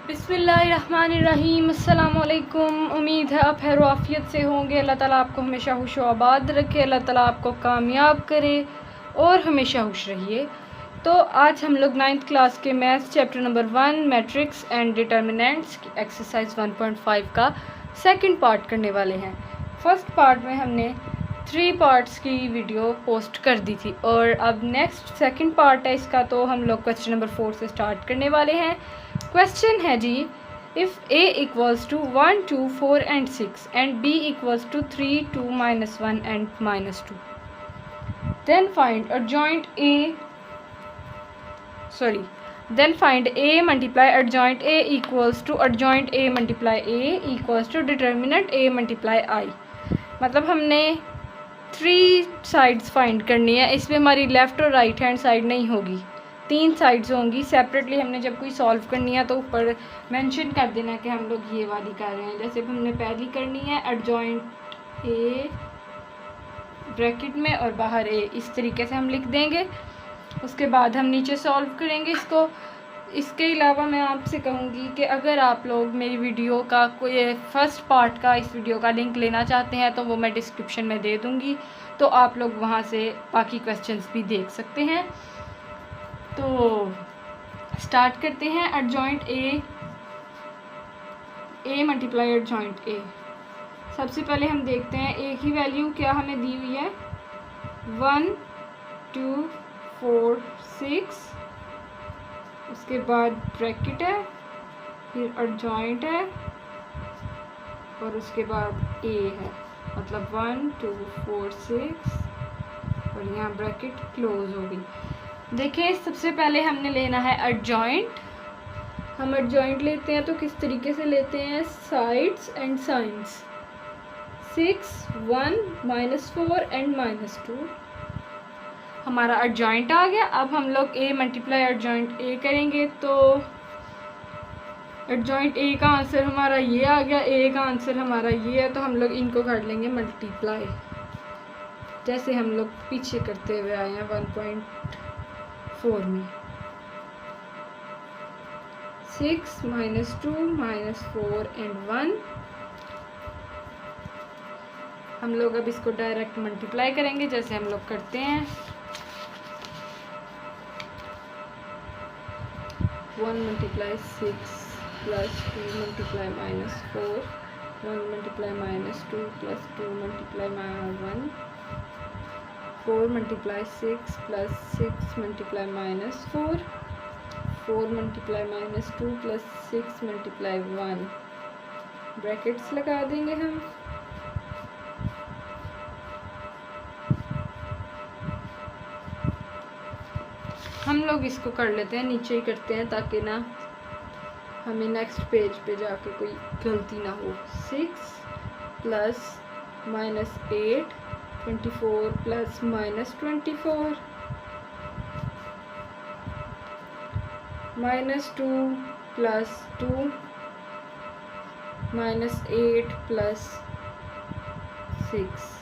बिस्मिल्लाहिर्रहमानिर्रहीम। अस्सलामुअलैकुम। उम्मीद है आप खैर आफियत से होंगे। अल्लाह ताला आपको हमेशा खुश व आबाद रखे, अल्लाह ताला आपको कामयाब करे और हमेशा खुश रहिए। तो आज हम लोग 9th क्लास के maths chapter number 1 matrix and determinants की एक्सरसाइज 1.5 का सेकंड पार्ट करने वाले हैं। फर्स्ट पार्ट में हमने 3 पार्ट्स की वीडियो पोस्ट कर दी थी और अब नेक्स्ट सेकंड पार्ट है इसका, तो हम लोग क्वेश्चन नंबर 4 से स्टार्ट करने वाले हैं। क्वेश्चन है जी, if a equals to 1, 2, 4 and 6 and b equals to 3, 2, -1 and -2, then find adjoint a multiply adjoint a equals to adjoint a multiply a equals to determinant a multiply I। मतलब हमने 3 sides find करनी है। इसमें हमारी left और right hand side नहीं होगी, 3 sides होंगी। सेपरेटली हमने जब कोई सॉल्व करनी है तो ऊपर मेंशन कर देना कि हम लोग ये वाली कर रहे हैं। जैसे हमने पहली करनी है एडजॉइंट ए ब्रैकेट में और बाहर ए, इस तरीके से हम लिख देंगे। उसके बाद हम नीचे सॉल्व करेंगे इसको। इसके अलावा मैं आपसे कहूँगी कि अगर आप लोग मेरी वीडियो का कोई फर्स्ट पार्ट का इस वीडियो का लिंक लेना चाहते हैं तो वो मैं डिस्क्रिप्शन में दे दूँगी, तो आप लोग वहाँ से बाकी क्वेश्चंस भी देख सकते हैं। तो स्टार्ट करते हैं। Adjoint A multiply adjoint A. सबसे पहले हम देखते हैं ए की वैल्यू क्या हमें दी हुई है। 1, 2, 4, 6, उसके बाद ब्रैकेट है, फिर एडजॉइंट है और उसके बाद ए है। मतलब 1, 2, 4, 6 और यहाँ ब्रैकेट क्लोज हो गई। देखिए सबसे पहले हमने लेना है एडजॉइंट। हम एडजॉइंट लेते हैं तो किस तरीके से लेते हैं, साइड्स एंड साइंस। 6, 1, -4 एंड -2 हमारा एडजॉइंट आ गया। अब हम लोग ए मल्टीप्लाई एडजॉइंट ए करेंगे तो एडजॉइंट ए का आंसर हमारा ये आ गया, ए का आंसर हमारा ये है, तो हम लोग इनको कर लेंगे मल्टीप्लाई, जैसे हम लोग पीछे करते हुए आए हैं 1.4 में। 6, -2, -4 एंड 1। हम लोग अब इसको डायरेक्ट मल्टीप्लाई करेंगे जैसे हम लोग करते हैं। 1 × 6 + 2 × -4, 1 × -2 + 2 × -1, 4 × 6 + 6 × -4, 4 × -2 + 6 × 1। ब्रैकेट्स लगा देंगे हम। हम लोग इसको कर लेते हैं, नीचे ही करते हैं ताकि ना हमें नेक्स्ट पेज पे जाके कोई गलती ना हो। 6 + -8, 24 + -24, -2 + 2, -8 + 6।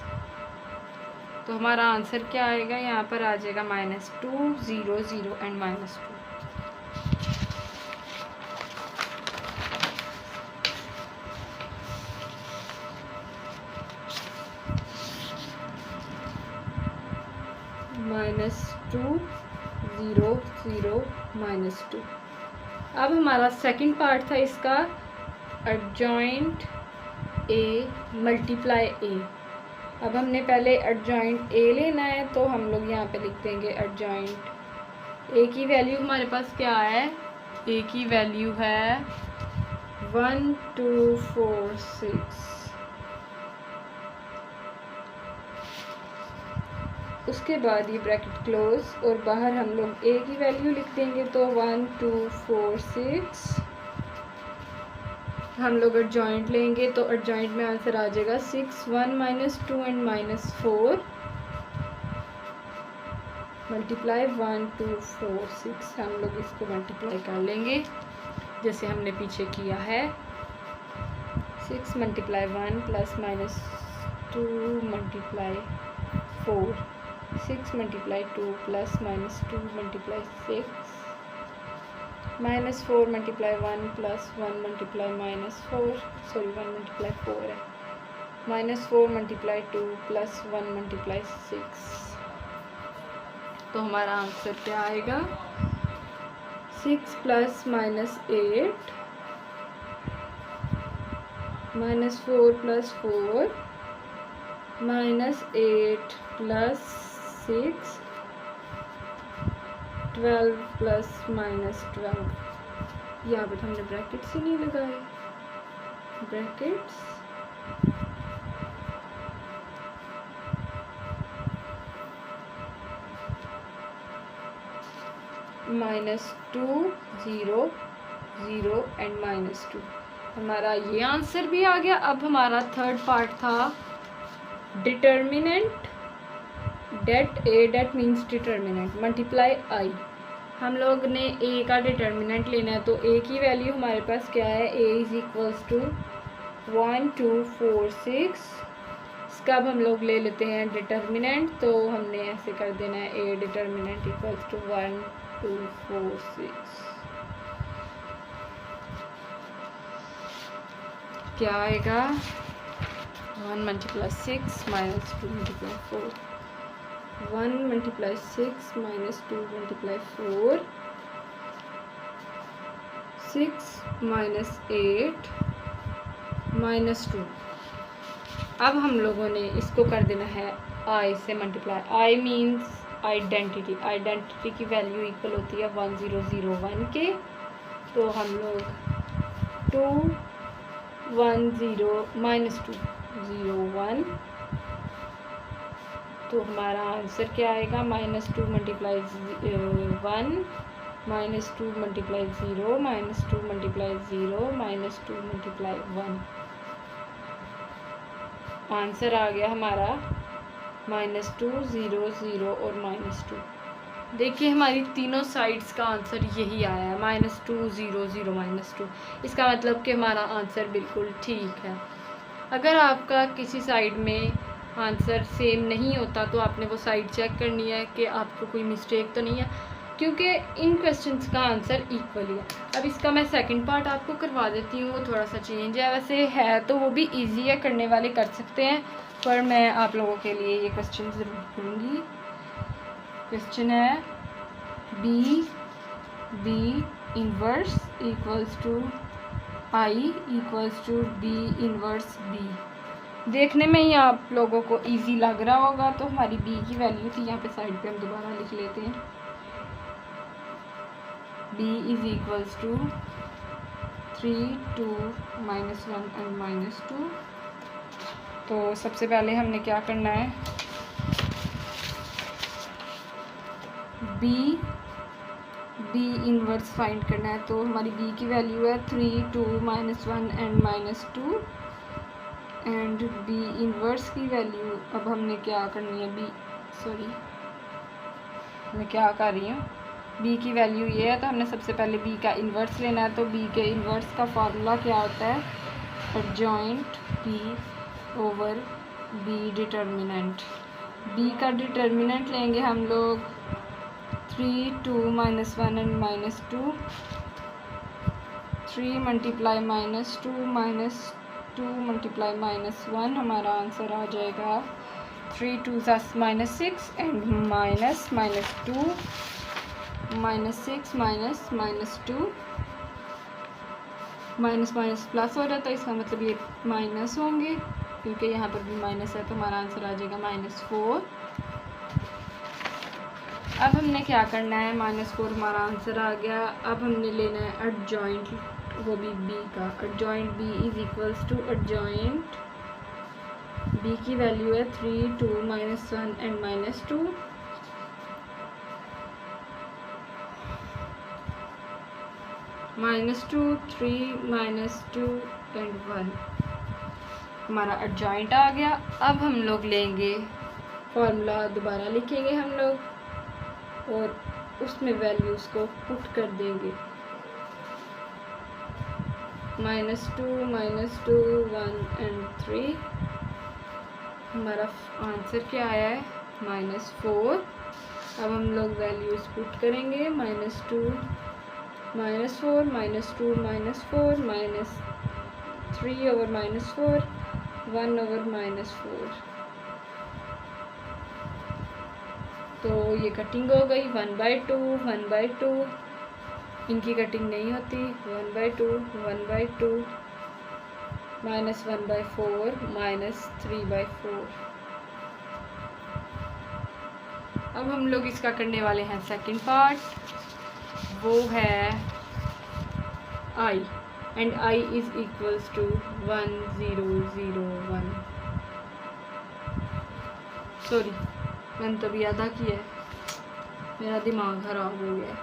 तो हमारा आंसर क्या आएगा, यहाँ पर आ जाएगा -2, 0, 0 एंड -2। -2, 0, 0, -2। अब हमारा सेकंड पार्ट था इसका, एडजॉइंट ए मल्टीप्लाई ए। अब हमने पहले एडजॉइंट ए लेना है तो हम लोग यहाँ पे लिख देंगे एडजॉइंट ए की वैल्यू हमारे पास क्या है, ए की वैल्यू है 1, 2, 4, 6। उसके बाद ये ब्रैकेट क्लोज और बाहर हम लोग ए की वैल्यू लिख देंगे तो 1, 2, 4, 6। हम लोग एडजॉइंट लेंगे तो एडजॉइंट में आंसर आ जाएगा 6, 1, -2 एंड -4 मल्टीप्लाई 1, 2, 4, 6। हम लोग इसको मल्टीप्लाई कर लेंगे जैसे हमने पीछे किया है। 6 × 1 + -2 × 4, 6 × 2 + -2 × 6 -4 multiply 1 plus 1 multiply -4, sorry 1 multiply 4 है, -4 मल्टीप्लाई 2 प्लस 1 मल्टीप्लाई 6। तो हमारा आंसर क्या आएगा? 6 प्लस -8 -4 प्लस 4 -8 प्लस 6 12 प्लस -12। यहाँ पे तो हमने ब्रैकेट्स ही नहीं लगाए, ब्रैकेट्स -2 0 0 एंड -2। हमारा ये आंसर भी आ गया। अब हमारा थर्ड पार्ट था determinant det A, det means determinant multiply I. हम लोग ने ए का डिटर्मिनेंट लेना है, तो ए की वैल्यू हमारे पास क्या है? A is equals to 1 2 4 6। इसका अब हम लोग ले लेते हैं डिटर्मिनेंट, तो हमने ऐसे कर देना है ए डिटर्मिनेंट इक्वल्स टू 1 2 4 6। क्या आएगा? 1 multiply 6 minus 2 multiply 4, 1 multiply 6 minus 2 multiply 4, 6 minus 8 minus 2। अब हम लोगों ने इसको कर देना है आई से multiply. I means identity, identity की वैल्यू इक्वल होती है 1001 के। तो हम लोग 2 1 0 माइनस 2 0 1, तो हमारा आंसर क्या आएगा? -2 multiply 1 -2 multiply 0 -2 multiply 0 -2 multiply 1। Answer आ गया हमारा -2 0 0 और -2। देखिए हमारी तीनों साइड्स का आंसर यही आया है, -2 0 0 -2। इसका मतलब कि हमारा आंसर बिल्कुल ठीक है। अगर आपका किसी साइड में आंसर सेम नहीं होता तो आपने वो साइड चेक करनी है कि आपको कोई मिस्टेक तो नहीं है, क्योंकि इन क्वेश्चंस का आंसर इक्वल ही है। अब इसका मैं सेकंड पार्ट आपको करवा देती हूँ, वो थोड़ा सा चेंज है। वैसे है तो वो भी इजी है, करने वाले कर सकते हैं, पर मैं आप लोगों के लिए ये क्वेश्चन ज़रूर करूँगी। क्वेश्चन है B inverse equals to I equals to B inverse B. देखने में ही आप लोगों को इजी लग रहा होगा, तो हमारी बी की वैल्यू थी, यहाँ पे साइड पे हम दोबारा लिख लेते हैं। B is equals to 3 2 -1 and -2। तो सबसे पहले हमने क्या करना है? बी इनवर्स फाइंड करना है। तो हमारी बी की वैल्यू है 3 2 -1 एंड -2 एंड बी इनवर्स की वैल्यू अब हमने क्या करनी है? मैं क्या कर रही हूँ, बी की वैल्यू ये है, तो हमने सबसे पहले बी का इन्वर्स लेना है। तो बी के इन्वर्स का फार्मूला क्या होता है? Adjoint B over B determinant. B का डिटर्मिनेंट लेंगे हम लोग 3 2 -1 एंड -2, 3 मल्टीप्लाई -2 मल्टीप्लाई -1। हमारा आंसर आ जाएगा 3 2 -6 एंड -2 -6 -2 माइनस प्लस हो रहा है, तो इसका मतलब ये माइनस होंगे, क्योंकि यहाँ पर भी माइनस है, तो हमारा आंसर आ जाएगा -4। अब हमने क्या करना है? -4 हमारा आंसर आ गया। अब हमने लेना है एडजॉइंट, वो भी बी का। Adjoint B is equals to adjoint B की वैल्यू है 3 2 -1 एंड -2, -2 3 -2 एंड 1। हमारा एडजॉइंट आ गया। अब हम लोग लेंगे फॉर्मूला, दोबारा लिखेंगे हम लोग और उसमें वैल्यूज़ को पुट कर देंगे। -2 1 एंड 3। हमारा आंसर क्या आया है? -4। अब हम लोग वैल्यूज़ पुट करेंगे। -2 -4 -2 -4 -3 over -4 1 over -4। तो ये कटिंग हो गई 1/2 1/2, इनकी कटिंग नहीं होती, 1/2 1/2 -1/4 -3/4। अब हम लोग इसका करने वाले हैं सेकंड पार्ट, वो है i, and i is equals to 1 0 0 1। Sorry, मैंने तो भी आधा किया है, मेरा दिमाग खराब हो गया है।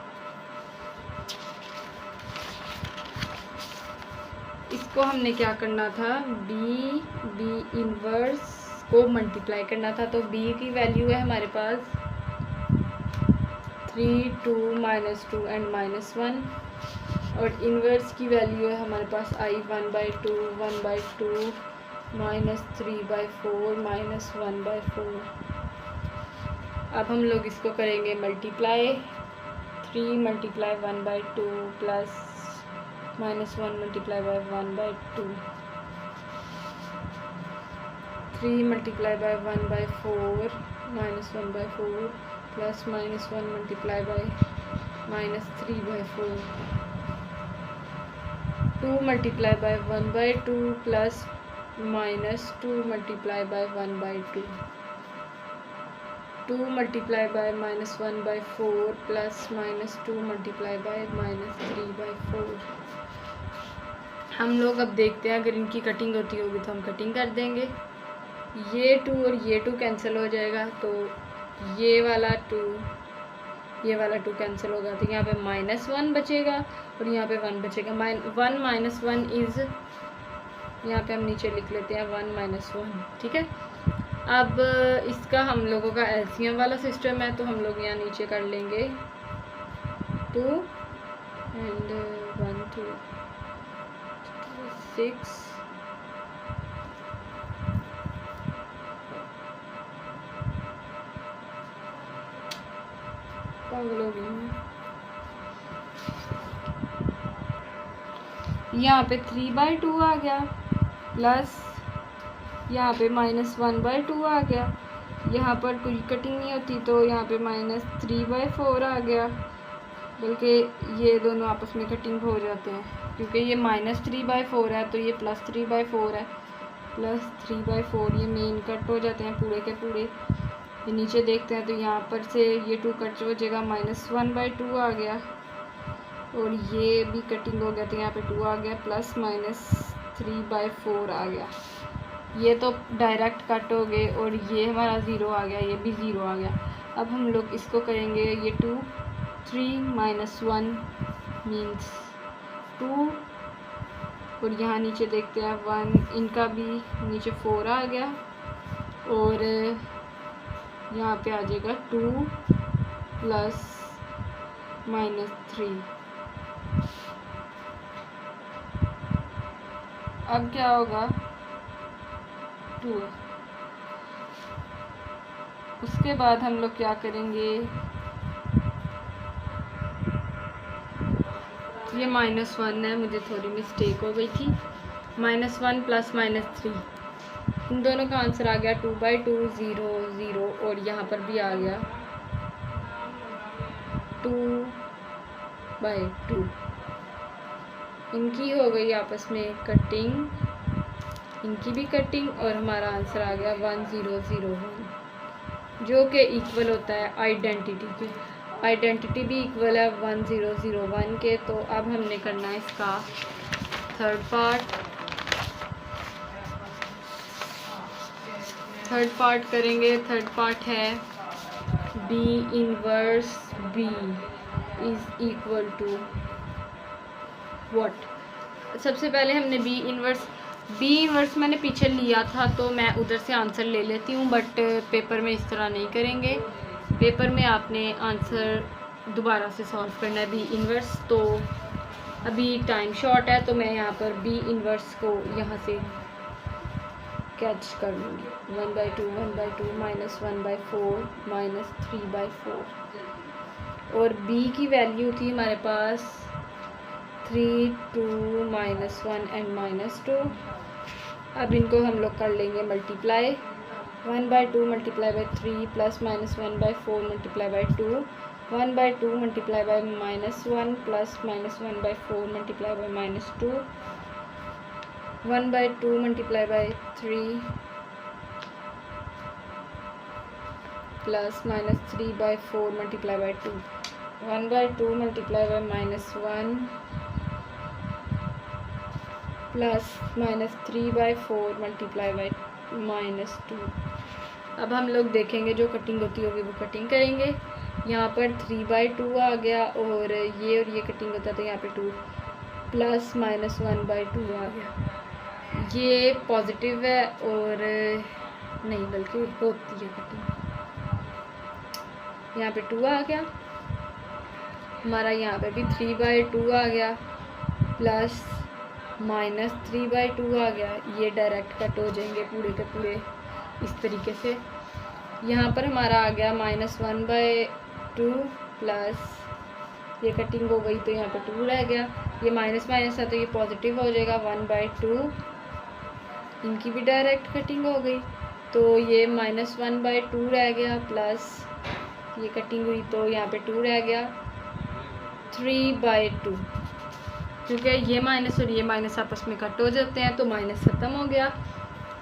इसको हमने क्या करना था, b इनवर्स को मल्टीप्लाई करना था। तो b की वैल्यू है हमारे पास 3 2 -2 एंड -1, और इनवर्स की वैल्यू है हमारे पास i 1/2 1/2 -3/4 -1/4। अब हम लोग इसको करेंगे multiply, 3 × 1/2 plus -1 × 1/2, 3 × 1/4 -1/4 plus -1 × -3/4, 2 × 1/2 plus -2 × 1/2, 2 × -1/4 plus -2 × -3/4। हम लोग अब देखते हैं, अगर इनकी कटिंग होती होगी तो हम कटिंग कर देंगे। ये 2 और ये 2 कैंसिल हो जाएगा, तो ये वाला 2 कैंसिल होगा, तो यहाँ पे -1 बचेगा और यहाँ पे 1 बचेगा। 1 - 1 इज़, यहाँ पे हम नीचे लिख लेते हैं 1 - 1, ठीक है। अब इसका हम लोगों का एलसीएम वाला सिस्टम है, तो हम लोग यहाँ नीचे कर लेंगे 2 एंड 1 2 6 पागल हो गई हूँ। यहाँ पे 3/2 आ गया, प्लस यहाँ पे -1/2 आ गया। यहाँ पर कोई कटिंग नहीं होती, तो यहाँ पे -3/4 आ गया, बल्कि ये दोनों आपस में कटिंग हो जाते हैं, क्योंकि ये -3/4 है तो ये +3/4 है, +3/4 ये मेन कट हो जाते हैं पूरे के पूरे। ये नीचे देखते हैं तो यहाँ पर से ये 2 कट हो जाएगा, -1/2 आ गया, और ये भी कटिंग हो गया, तो यहाँ पे 2 आ गया, प्लस -3/4 आ गया। ये तो डायरेक्ट कट हो गए, और ये हमारा 0 आ गया, ये भी 0 आ गया। अब हम लोग इसको करेंगे, ये 2 3 - 1 मीन्स 2, और यहाँ नीचे देखते हैं 1, इनका भी नीचे 4 आ गया, और यहाँ पे आ जाएगा 2 प्लस -3। अब क्या होगा, 2 है। उसके बाद हम लोग क्या करेंगे, ये -1 है, मुझे थोड़ी मिस्टेक हो गई थी, -1 प्लस -3, इन दोनों का आंसर आ गया 2/2 0 0, और यहाँ पर भी आ गया 2/2। इनकी हो गई आपस में कटिंग, इनकी भी कटिंग, और हमारा आंसर आ गया 1 0 0 1, जो कि इक्वल होता है आइडेंटिटी के। आइडेंटिटी भी इक्वल है 1 0 0 1 के। तो अब हमने करना है इसका थर्ड पार्ट करेंगे। थर्ड पार्ट है b inverse b is equal to what. सबसे पहले हमने b इनवर्स मैंने पीछे लिया था, तो मैं उधर से आंसर ले लेती हूँ, बट पेपर में इस तरह नहीं करेंगे। पेपर में आपने आंसर दोबारा से सॉल्व करना है b इनवर्स। तो अभी टाइम शॉर्ट है, तो मैं यहाँ पर b इनवर्स को यहाँ से कैच कर लूँगी। 1/2 1/2 -1/4 -3/4, और b की वैल्यू थी हमारे पास 3 2 -1 एंड -2। अब इनको हम लोग कर लेंगे multiply. 1/2 multiply by 3 plus -1/4 multiply by 2, 1/2 multiply by -1 plus -1/4 multiply by -2, 1/2 multiply by 3 plus -3/4 multiply by 2, 1/2 multiply by -1 plus -3/4 multiply by -2। अब हम लोग देखेंगे जो कटिंग होती होगी वो कटिंग करेंगे। यहाँ पर 3/2 आ गया और ये कटिंग होता है तो यहाँ पे 2 प्लस -1/2 आ गया। ये पॉजिटिव है और नहीं बल्कि होती है कटिंग। यहाँ पे 2 आ गया हमारा, यहाँ पे भी 3/2 आ गया प्लस -3/2 आ गया। ये डायरेक्ट कट हो जाएंगे पूरे के पूरे इस तरीके से। यहाँ पर हमारा आ गया -1/2 प्लस ये कटिंग हो गई तो यहाँ पे 2 रह गया। ये माइनस माइनस था तो ये पॉजिटिव हो जाएगा 1/2। इनकी भी डायरेक्ट कटिंग हो गई तो ये -1/2 रह गया प्लस ये कटिंग हुई तो यहाँ पे 2 रह गया 3/2। क्योंकि ये माइनस और ये माइनस आपस में कट हो जाते हैं तो माइनस ख़त्म हो गया।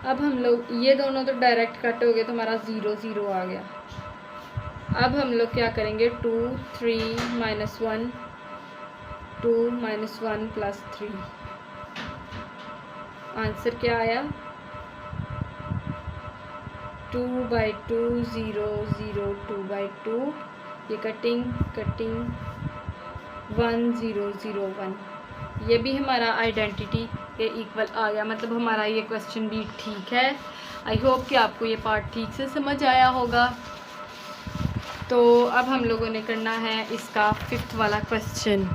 अब हम लोग ये दोनों तो डायरेक्ट कट हो गए तो हमारा 0 0 आ गया। अब हम लोग क्या करेंगे 2 3 -1 2 -1 प्लस 3। आंसर क्या आया 2/2 0 0 2/2। ये कटिंग 1 0 0 1। ये भी हमारा आइडेंटिटी के इक्वल आ गया। मतलब हमारा ये क्वेश्चन भी ठीक है। आई होप कि आपको ये पार्ट ठीक से समझ आया होगा। तो अब हम लोगों ने करना है इसका 5th वाला क्वेश्चन।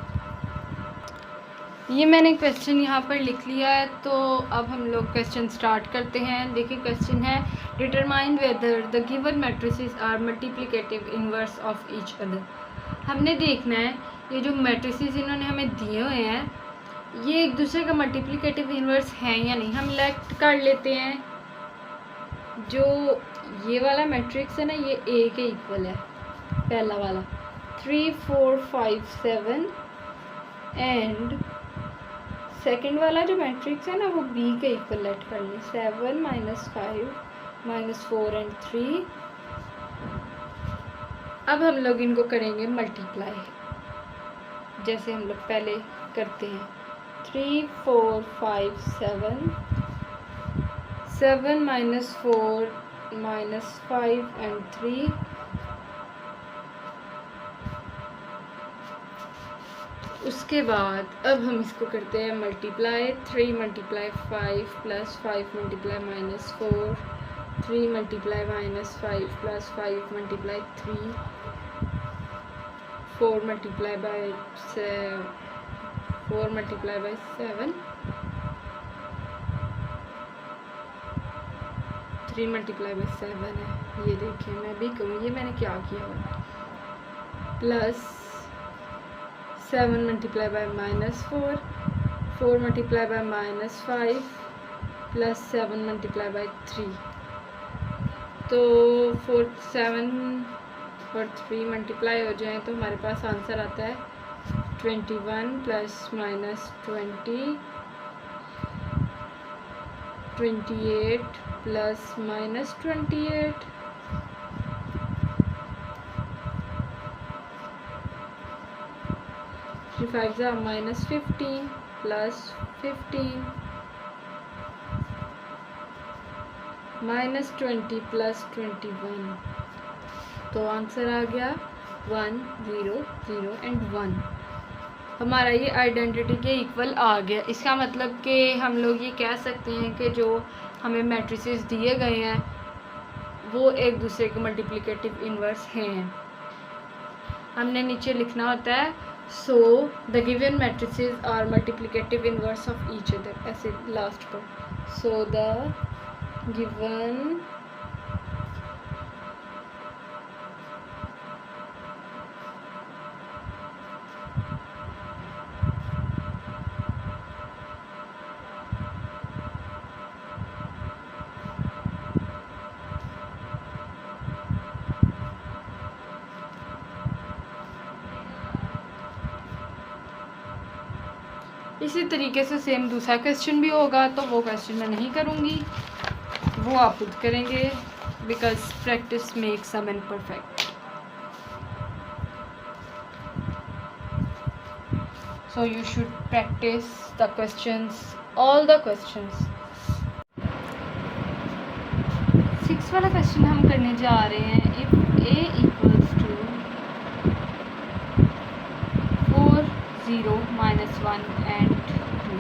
ये मैंने क्वेश्चन यहाँ पर लिख लिया है तो अब हम लोग क्वेश्चन स्टार्ट करते हैं। देखिए क्वेश्चन है determine whether the given matrices are multiplicative inverse of each other. हमने देखना है ये जो मैट्रिसेस इन्होंने हमें दिए हुए हैं ये एक दूसरे का मल्टीप्लिकेटिव इनवर्स हैं या नहीं। हम लेट कर लेते हैं जो ये वाला मैट्रिक्स है ना ये ए के इक्वल है पहला वाला 3 4 5 7 एंड सेकंड वाला जो मैट्रिक्स है ना वो बी के इक्वल लेट कर लें 7 -5 -4 एंड 3। अब हम लोग इनको करेंगे मल्टीप्लाई जैसे हम लोग पहले करते हैं 3 4 5 7 7 -4 -5 एंड 3। उसके बाद अब हम इसको करते हैं मल्टीप्लाई 3 × 5 प्लस 5 × -4 3 × -5 प्लस 5 × 3 4 × 7 3 × 7 है। ये देखिए मैं भी कहूँ ये मैंने क्या किया हुआ प्लस 7 × -4 4 × -5 प्लस 7 × 3। तो 7 और 3 मल्टीप्लाई हो जाए तो हमारे पास आंसर आता है 21 प्लस -20 28 प्लस -28 3 5 -15 प्लस 15 -20 प्लस 21। तो आंसर आ गया 1 0 0 एंड 1। हमारा ये आइडेंटिटी के इक्वल आ गया। इसका मतलब कि हम लोग ये कह सकते हैं कि जो हमें मैट्रिसेस दिए गए हैं वो एक दूसरे के मल्टीप्लिकेटिव इनवर्स हैं। हमने नीचे लिखना होता है so the given matrices are multiplicative inverse of each other ऐसे लास्ट पर। सो द गिवन इसी तरीके से सेम दूसरा क्वेश्चन भी होगा, तो वो क्वेश्चन मैं नहीं करूँगी, वो आप खुद करेंगे, because practice makes a man perfect. So you should practice the questions, all the questions. 6 वाला क्वेश्चन हम करने जा रहे हैं। If a equals to 4, 0, -1 and 2।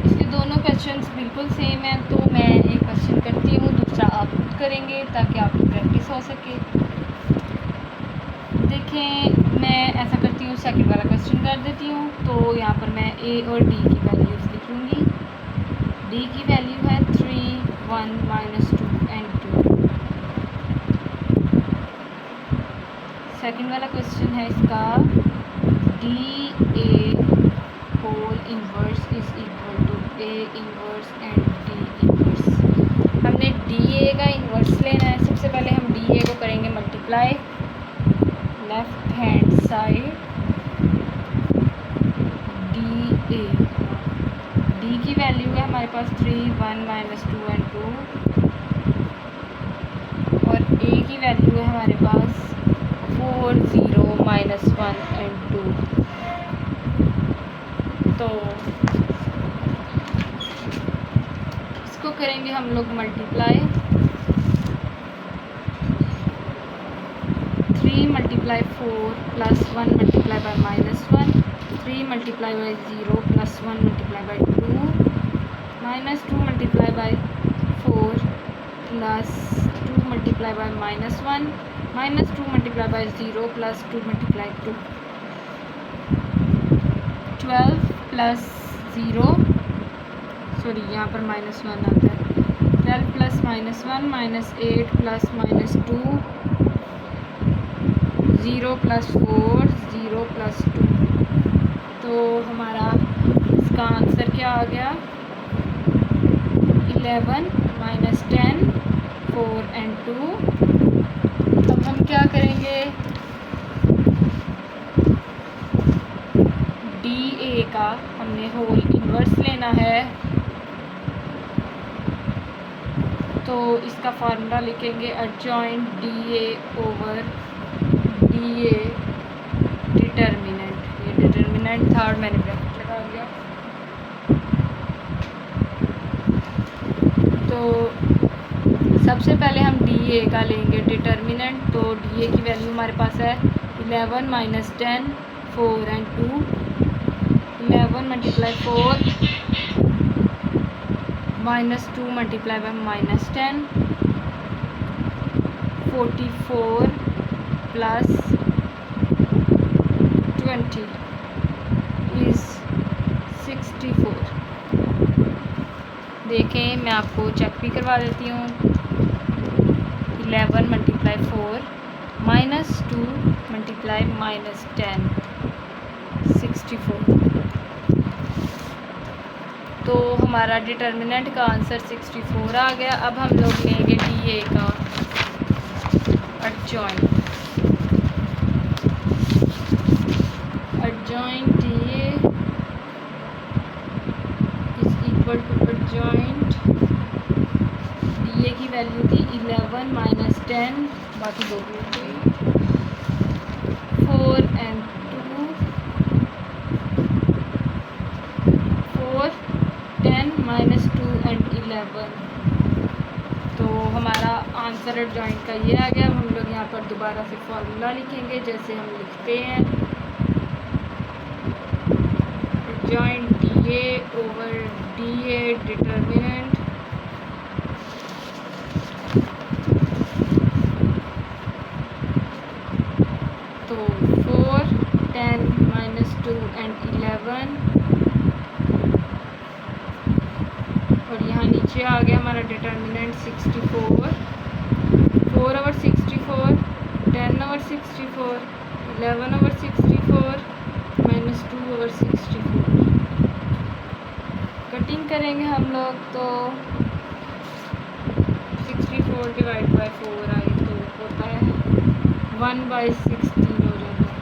इसके दोनों क्वेश्चंस बिल्कुल सेम हैं, तो मैं एक क्वेश्चन करती हूँ, दूसरा आप खुद करेंगे ताकि आपकी प्रैक्टिस हो सके। देखें, मैं ऐसा करती हूँ, सेकंड वाला क्वेश्चन कर देती हूँ। तो यहाँ पर मैं a और d की वैल्यूज़ लिख लूँगी। d की वैल्यू है 3, 1, -2 एंड 2। सेकंड वाला क्वेश्चन है इसका, DA whole inverse is equal to A inverse and D inverse. हमने DA का इन्वर्स लेना है। सबसे पहले हम DA को करेंगे multiply, left hand side DA। D की वैल्यू है हमारे पास 3, 1, -2 एंड 2, और A की वैल्यू है हमारे पास 4, 0, -1 एंड 2। तो इसको करेंगे हम लोग मल्टीप्लाई। 3 × 4 + 1 × -1, 3 × 0 + 1 × 2, -2 × 4 + 2 × -1, -2 × 0 + 2 × 2, 12 + 0, सॉरी यहाँ पर -1 आता है, 12 + -1 -8 + -2, 0 + 4, 0 + 2। तो हमारा इसका आंसर क्या आ गया, 11 - 10, 4 एंड 2। अब हम क्या करेंगे, DA का हमने होल इन्वर्स लेना है, तो इसका फार्मूला लिखेंगे adjoint DA over DA determinant. ये डिटर्मिनेंट था और मैंने ब्रैकेट लगा दिया। तो सबसे पहले हम DA का लेंगे डिटर्मिनेंट। तो DA की वैल्यू हमारे पास है 11 - 10, 4 एंड 2। 11 × 4 -2 × -10, 44 + 20 इज़ 64। देखें, मैं आपको चेक भी करवा देती हूँ। 11 × 4 -2 × -10, 64। तो हमारा डिटर्मिनेंट का आंसर 64 आ गया। अब हम लोग लेंगे DA का adjoint. Adjoint DA is equal to adjoint DA की वैल्यू थी 11 - 10, बाकी दो भी हो गई, 4 एंड 2, 4, 10 - 2 एंड 11। तो हमारा आंसर एडजॉइंट का ये आ गया। अब हम लोग यहाँ पर दोबारा से फॉर्मूला लिखेंगे जैसे हम लिखते हैं, adjoint DA over DA determinant. तो 4, 10 - 2 एंड 11, और यहाँ नीचे आ गया हमारा determinant 64। 4 over 64, 10 over 64, 11 over 64, -2 over 64। Cutting करेंगे हम लोग, तो 64 / 4 आए तो होता है 1/16 हो जाता है।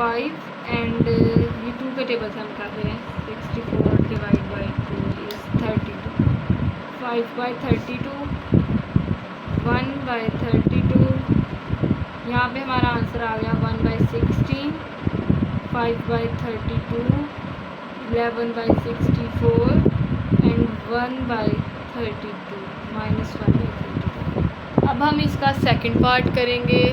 5 एंड ये 2 के टेबल से हम कर रहे हैं। 64 divide by 2 is 32। 5 by 32, 1 by 32, यहाँ पे हमारा आंसर आ गया 1 by 16। 5 by 32, 11 by 64 and 1 by 32 minus 1 by 32। अब हम इसका सेकंड पार्ट करेंगे।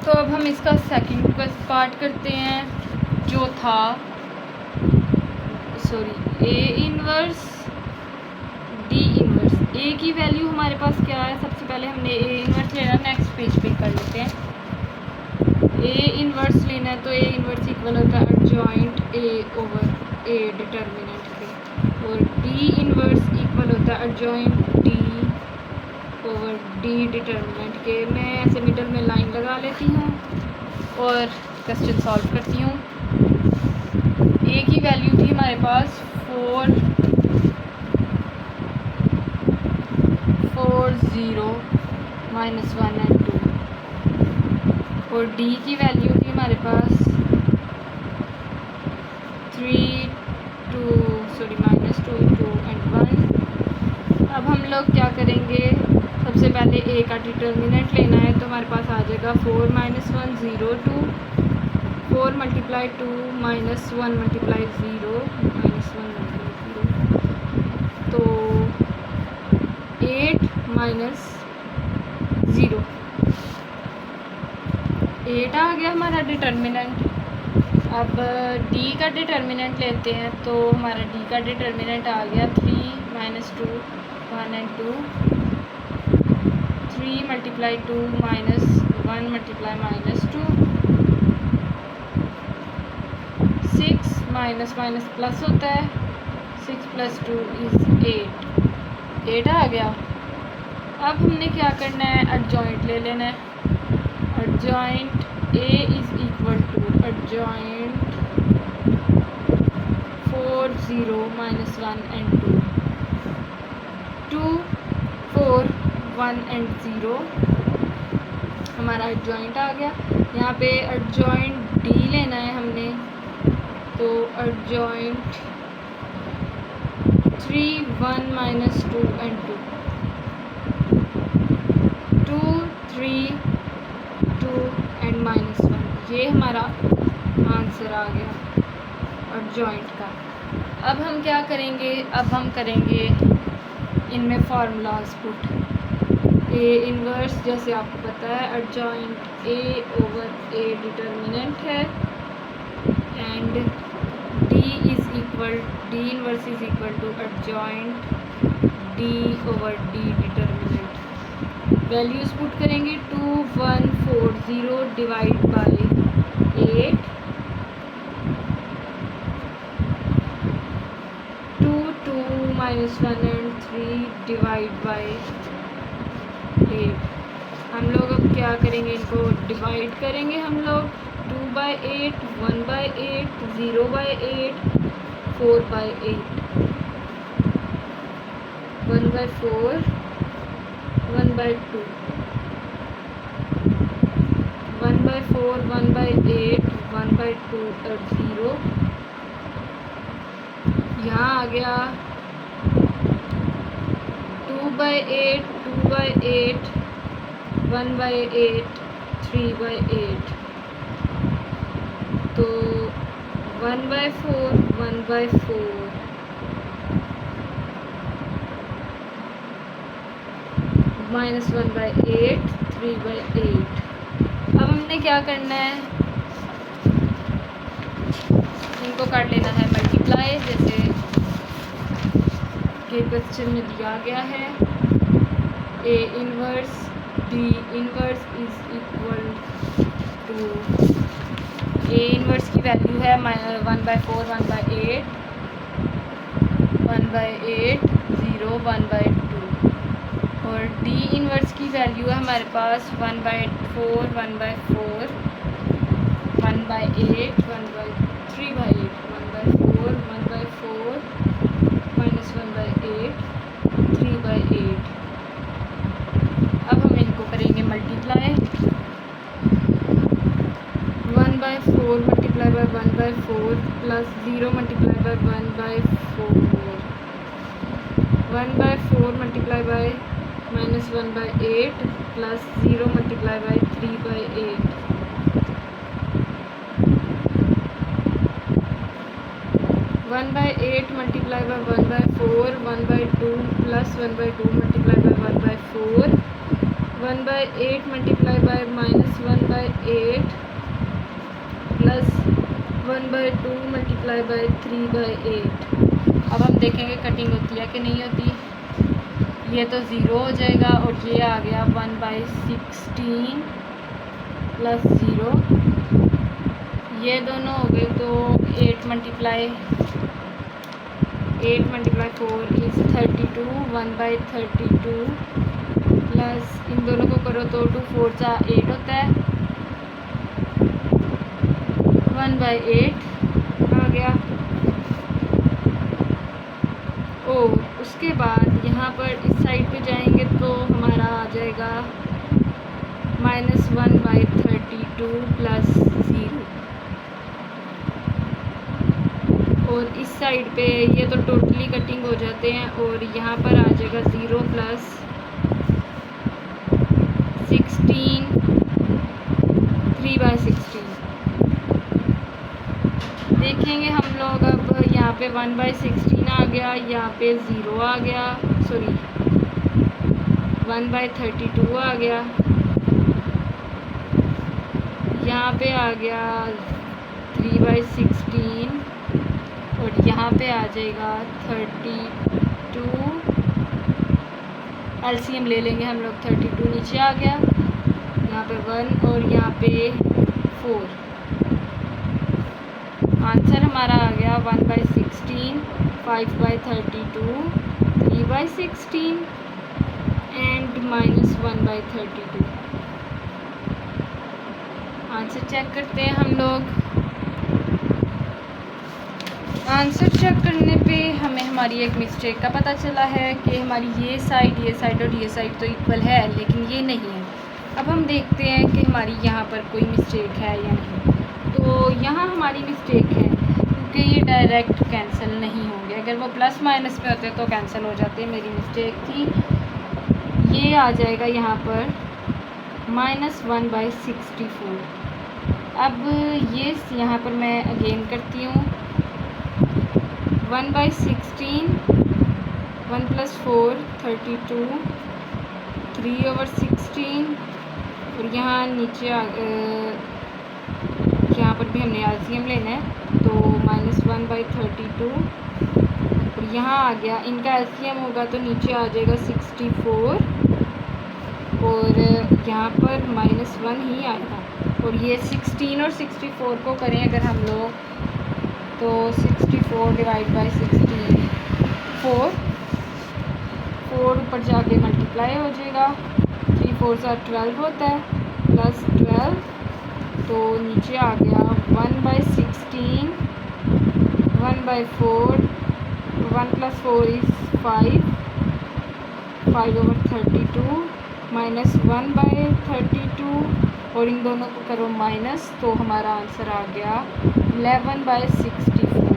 तो अब हम इसका सेकंड पार्ट करते हैं, जो था ए इनवर्स डी इनवर्स। ए की वैल्यू हमारे पास क्या है, सबसे पहले हमने ए इनवर्स लेना, नेक्स्ट पेज पे कर लेते हैं। ए इनवर्स लेना है तो ए इनवर्स इक्वल होता है adjoint A over A determinant के, और डी इनवर्स इक्वल होता है adjoint D over D determinant के। मैं ऐसे मिडल में लाइन लगा लेती हूँ और क्वेश्चन सॉल्व करती हूँ। ए की वैल्यू थी हमारे पास 4 0 माइनस 1 एंड 2, और डी की वैल्यू थी हमारे पास माइनस 2 एंड 1। अब हम लोग क्या करेंगे, सबसे पहले ए का डिटर्मिनेंट लेना है, तो हमारे पास आ जाएगा 4 minus 1 0 2, 4 multiply 2 minus 1 multiply 0 minus 1 multiply 0, तो 8 माइनस 0, 8 आ गया हमारा डिटर्मिनेंट। अब डी का डिटर्मिनेंट लेते हैं, तो हमारा डी का डिटर्मिनेंट आ गया 3 minus 2 1 and 2, 3 multiply 2 minus 1 multiply minus 2, 6 minus minus plus होता है, 6 प्लस 2 इज़ 8 आ गया। अब हमने क्या करना है, एडजॉइंट ले लेना है। Adjoint A is equal to adjoint 4 0 minus 1 and 2, 2 4 1 and 0 हमारा एडजॉइंट आ गया। यहाँ पे एडजॉइंट डी लेना है हमने, तो adjoint 3 1 minus 2 and 2, 2 3 2 and minus 1, ये हमारा आंसर आ गया एडजॉइंट का। अब हम क्या करेंगे, अब हम करेंगे इनमें फार्मूलाज पुट। ए इनवर्स जैसे आपको पता है adjoint A over A determinant है, and D inverse is equal to adjoint D over D determinant. Values put करेंगे, 2 1 4 0 divide by 8, 2 2 minus 1 and 3 divide by 8। हम लोग अब क्या करेंगे, इनको डिवाइड करेंगे हम लोग। 2 by 8, 1 by 8, 0 by 8, 4 by 8, 1 by 4, 1 by 2, 1 by 4, 1 by 8, 1 by 2 और 0। यहाँ आ गया 2 बाई 8, 2 बाई 8, 1 बाई 8, 3 बाई 8, तो 1 by 4, 1 by 4, minus 1 by 8, 3 by 8। अब हमने क्या करना है, इनको कर लेना है मल्टीप्लाई, जैसे के क्वेश्चन में दिया गया है। A inverse D inverse is equal to, A inverse की वैल्यू है 1 बाई 4, 1 बाई 8, 1 बाई 8, 0, 1 बाई 2, और डी इनवर्स की वैल्यू है हमारे पास 1 by 4, 1 by 4, 1 by 8, 1 by 3 by 8, 1 by 4, 1 by 4, minus 1 by 8, 3 by 8। अब हम इनको करेंगे 4 plus 0 multiply by 1/4, 1/4 multiply by -1/8 plus 0 multiply by 3/8, 1/8 multiply by 1/4, 1/2 plus 1/2 multiply by 1/4, 1/8 multiply by -1/8 plus 1/2 multiply by 3/8। अब हम देखेंगे कटिंग होती है कि नहीं होती। ये तो ज़ीरो हो जाएगा और ये आ गया 1/16 प्लस 0, ये दोनों हो गए तो 8 मल्टीप्लाई 4 इज़ 32, 1/32 प्लस इन दोनों को करो तो 2 4 जा 8 होता है, 1/8 आ गया। और उसके बाद यहाँ पर इस साइड पे जाएंगे तो हमारा आ जाएगा -1/32 प्लस 0, और इस साइड पे ये तो टोटली कटिंग हो जाते हैं और यहाँ पर आ जाएगा 0 प्लस 16, 3/16। देखेंगे हम लोग अब यहाँ पे 1/16 आ गया, यहाँ पे 0 आ गया, सॉरी 1/32 आ गया, यहाँ पे आ गया 3/16 और यहाँ पे आ जाएगा 32, एलसीएम ले लेंगे हम लोग, 32 नीचे आ गया, यहाँ पे 1 और यहाँ पे 4। आंसर हमारा आ गया 1/16, 5/32, 3/16 एंड -1/32। आंसर चेक करते हैं हम लोग। आंसर चेक करने पे हमें हमारी एक मिस्टेक का पता चला है कि हमारी ये साइड और ये साइड तो इक्वल है, लेकिन ये नहीं है। अब हम देखते हैं कि हमारी यहाँ पर कोई मिस्टेक है या नहीं। तो यहाँ हमारी मिस्टेक है क्योंकि ये डायरेक्ट कैंसिल नहीं होंगे, अगर वो प्लस माइनस पे होते तो कैंसिल हो जाते, मेरी मिस्टेक थी। ये आ जाएगा यहाँ पर -1/64। अब ये यहाँ पर मैं अगेन करती हूँ, 1/16, 1 + 4 32, 3/16 और यहाँ नीचे यहाँ पर भी हमने एलसीएम लेना है तो -1/32 और यहाँ आ गया, इनका एलसीएम होगा तो नीचे आ जाएगा 64 और यहाँ पर -1 ही आएगा। और ये 16 और 64 को करें अगर हम लोग तो 64 डिवाइड बाई 16, 4 ऊपर जाके मल्टीप्लाई हो जाएगा, 3 4 से 12 होता है प्लस 12, तो नीचे आ गया 1/16, 1/4, 1 + 4 इज़ 5, 5/32 -1/32 और इन दोनों को करो माइनस, तो हमारा आंसर आ गया 11/64।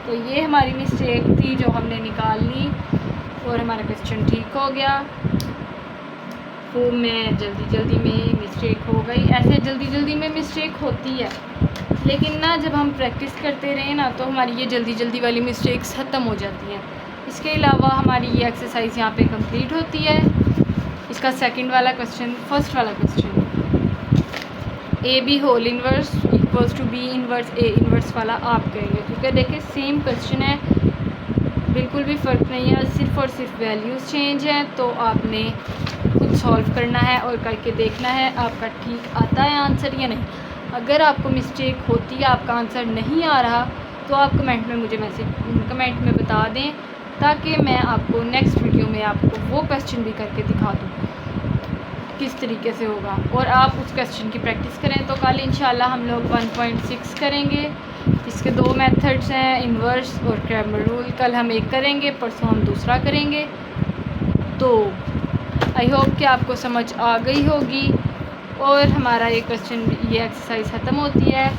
तो ये हमारी मिस्टेक थी जो हमने निकाल ली और हमारा क्वेश्चन ठीक हो गया। वो मैं जल्दी में मिस्टेक हो गई, ऐसे जल्दी में मिस्टेक होती है, लेकिन ना जब हम प्रैक्टिस करते रहें ना तो हमारी ये जल्दी वाली मिस्टेक्स ख़त्म हो जाती हैं। इसके अलावा हमारी ये एक्सरसाइज यहाँ पे कंप्लीट होती है। इसका सेकंड वाला क्वेश्चन, फर्स्ट वाला question, AB whole inverse equals to B inverse A inverse वाला आप करेंगे, क्योंकि देखिए सेम क्वेश्चन है, बिल्कुल भी फ़र्क नहीं है, सिर्फ़ और सिर्फ वैल्यूज़ चेंज हैं। तो आपने खुद सॉल्व करना है और करके देखना है आपका ठीक आता है आंसर या नहीं। अगर आपको मिस्टेक होती है, आपका आंसर नहीं आ रहा, तो आप कमेंट में मुझे कमेंट में बता दें, ताकि मैं आपको नेक्स्ट वीडियो में आपको वो क्वेश्चन भी करके दिखा दूँ किस तरीके से होगा, और आप उस क्वेश्चन की प्रैक्टिस करें। तो कल इंशाल्लाह हम लोग 1.6 करेंगे। इसके 2 मेथड्स हैं, इन्वर्स और क्रैमर रूल। कल हम एक करेंगे, परसों हम दूसरा करेंगे। तो आई होप कि आपको समझ आ गई होगी और हमारा ये क्वेश्चन, ये एक्सरसाइज ख़त्म होती है।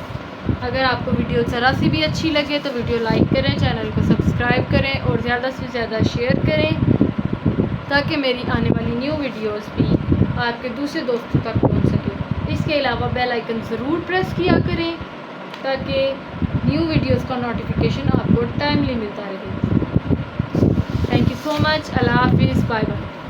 अगर आपको वीडियो ज़रा सी भी अच्छी लगे तो वीडियो लाइक करें, चैनल को सब्सक्राइब करें और ज़्यादा से ज़्यादा शेयर करें ताकि मेरी आने वाली न्यू वीडियोस भी आपके दूसरे दोस्तों तक पहुंच सके। इसके अलावा बेल आइकन ज़रूर प्रेस किया करें ताकि न्यू वीडियोस का नोटिफिकेशन आपको टाइमली मिलता रहे। Thank you so much. अल्लाह हाफिज़। Bye bye.